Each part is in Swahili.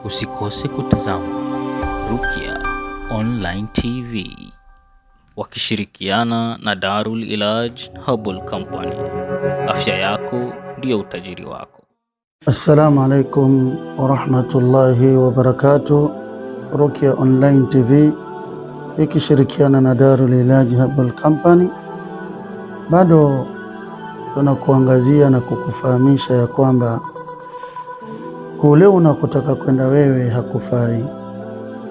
Usikose kutazama Ruqya Online TV wakishirikiana na Darul Ilaj Herbal Company. Afya yako ndio utajiri wako. Assalamu alaikum wa rahmatullahi wa barakatuh. Ruqya Online TV ikishirikiana na Darul Ilaj Herbal Company, bado tunakuangazia na kukufahamisha ya kwamba kule unakotaka kwenda wewe hakufai.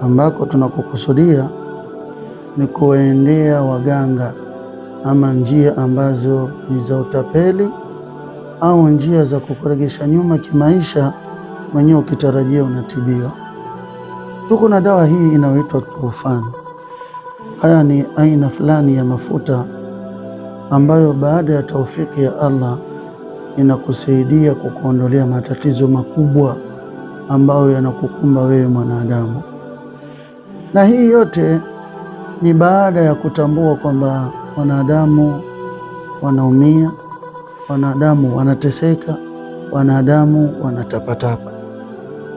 Ambako tunakukusudia ni kuendea waganga ama njia ambazo ni za utapeli au njia za kukuregesha nyuma kimaisha, mwenyewe ukitarajia unatibiwa. Tuko na dawa hii inayoitwa Tufan. Haya ni aina fulani ya mafuta ambayo baada ya taufiki ya Allah inakusaidia kukuondolea matatizo makubwa ambayo yanakukumba wewe mwanadamu. Na hii yote ni baada ya kutambua kwamba wanadamu wanaumia, wanadamu wanateseka, wanadamu wanatapatapa.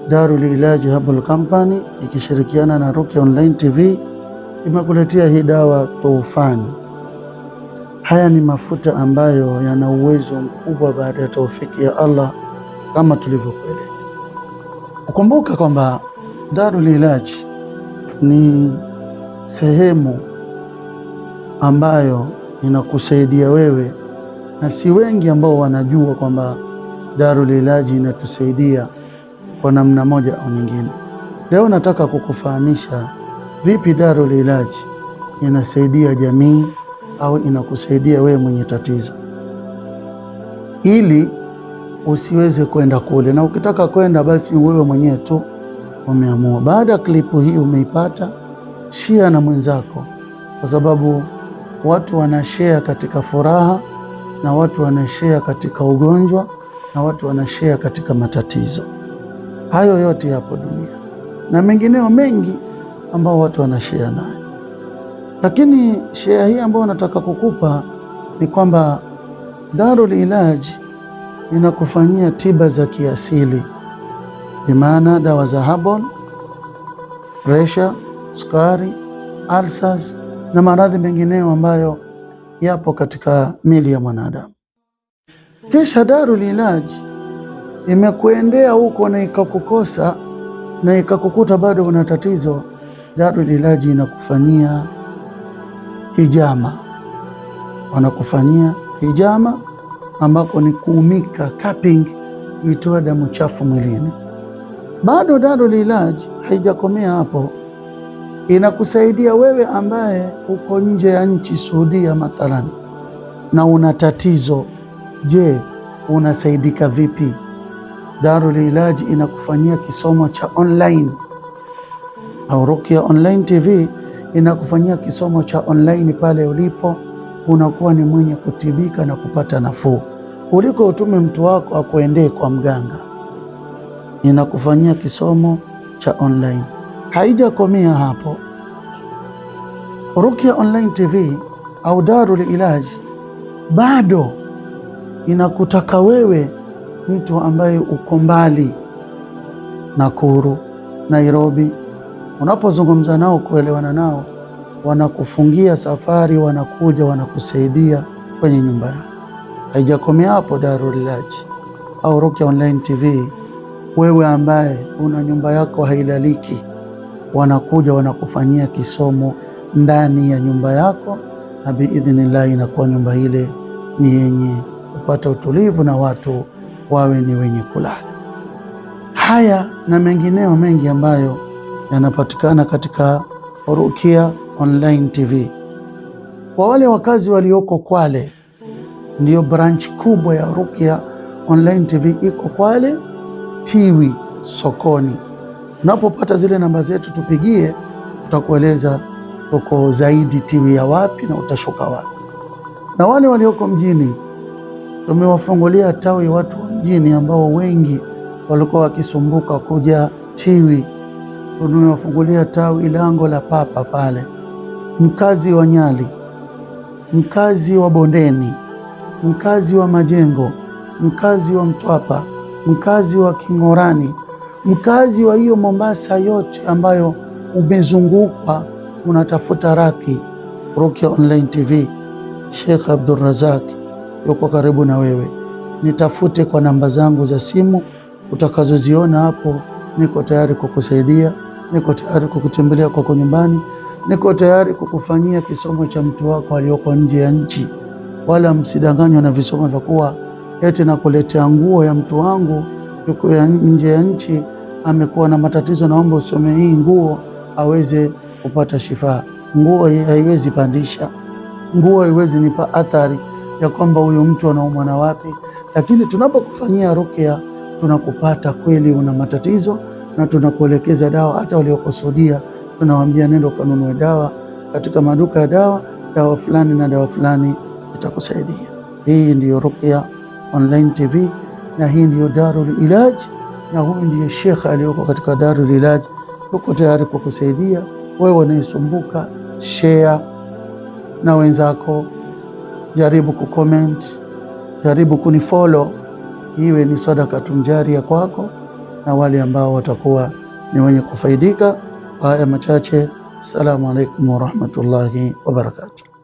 Darul Ilaj Herbal Company ikishirikiana na Ruqya Online TV imekuletea hii dawa Tufan. Haya ni mafuta ambayo yana uwezo mkubwa baada ya taufiki ya Allah kama tulivyokueleza. Ukumbuka kwamba Darul Ilaj ni sehemu ambayo inakusaidia wewe, na si wengi ambao wanajua kwamba Darul Ilaj inatusaidia kwa namna moja au nyingine. Leo nataka kukufahamisha vipi Darul Ilaj inasaidia jamii au inakusaidia wewe mwenye tatizo, ili usiweze kwenda kule, na ukitaka kwenda basi wewe mwenyewe tu umeamua. Baada ya klipu hii umeipata, share na mwenzako, kwa sababu watu wanashare katika furaha, na watu wanashare katika ugonjwa, na watu wanashare katika matatizo. Hayo yote yapo dunia na mengineo mengi ambao watu wanashare nayo. Lakini share hii ambayo nataka kukupa ni kwamba Darul Ilaj inakufanyia tiba za kiasili, bimaana dawa za herbal, presha, sukari, ulcers na maradhi mengineo ambayo yapo katika mili ya mwanadamu. Kisha Darul Ilaj imekuendea huko na ikakukosa na ikakukuta bado una tatizo. Darul Ilaj inakufanyia hijama. Wanakufanyia hijama ambako ni kuumika, cupping, itoa damu chafu mwilini. Bado Darul Ilaj haijakomea hapo, inakusaidia wewe ambaye uko nje ya nchi, Saudia mathalan, na una tatizo. Je, unasaidika vipi? Darul Ilaj inakufanyia kisomo cha online, au Ruqya Online TV inakufanyia kisomo cha online. Pale ulipo unakuwa ni mwenye kutibika na kupata nafuu kuliko utume mtu wako akuendee kwa mganga. Inakufanyia kisomo cha online. Haijakomea hapo. Ruqya Online TV au Darul Ilaj bado inakutaka wewe mtu ambaye uko mbali, Nakuru, Nairobi, unapozungumza nao kuelewana nao, wanakufungia safari, wanakuja wanakusaidia kwenye nyumba yako. Haijakomea hapo. Darul Ilaj au Ruqya Online TV, wewe ambaye una nyumba yako hailaliki, wanakuja wanakufanyia kisomo ndani ya nyumba yako, na biidhnillah inakuwa nyumba ile ni yenye kupata utulivu na watu wawe ni wenye kulala. Haya na mengineo mengi ambayo yanapatikana katika Ruqya Online TV. Kwa wale wakazi walioko Kwale, ndiyo branch kubwa ya Ruqya Online TV iko Kwale Tiwi sokoni. Unapopata zile namba zetu tupigie, tutakueleza uko zaidi Tiwi ya wapi na utashuka wapi. Na wale walioko mjini, tumewafungulia tawi watu wa mjini ambao wengi walikuwa wakisumbuka kuja Tiwi. Tumewafungulia tawi lango la Papa pale. Mkazi wa Nyali, mkazi wa Bondeni, mkazi wa Majengo, mkazi wa Mtwapa, mkazi wa King'orani, mkazi wa hiyo Mombasa yote ambayo umezungukwa unatafuta Ruqya Online TV, Sheikh Abdul Razak yuko karibu na wewe. Nitafute kwa namba zangu za simu utakazoziona hapo. Niko tayari kukusaidia, niko tayari kukutembelea kwako nyumbani, niko tayari kukufanyia kisomo cha mtu wako aliyoko nje ya nchi. Wala msidanganywa na visomo vya kuwa eti nakuletea nguo ya mtu wangu yuko nje ya nchi, amekuwa na matatizo, naomba usome hii nguo aweze kupata shifa. Nguo haiwezi pandisha, nguo haiwezi nipa athari ya kwamba huyu mtu anaumwa na wapi. Lakini tunapokufanyia ruqya tunakupata kweli una matatizo na tunakuelekeza dawa. Hata waliokusudia tunawaambia nenda kanunue dawa katika maduka ya dawa, dawa fulani na dawa fulani itakusaidia. Hii ndiyo Ruqya Online TV na hii ndiyo Darul Ilaj, na huyu ndiyo Sheikh aliyoko katika Darul Ilaj, yuko tayari kukusaidia wewe unayesumbuka. Share na wenzako, jaribu kucomment, jaribu kunifollow, iwe ni sadaka tunjaria kwako na wale ambao watakuwa ni wenye kufaidika. Haya machache, assalamu alaikum warahmatullahi wabarakatuh.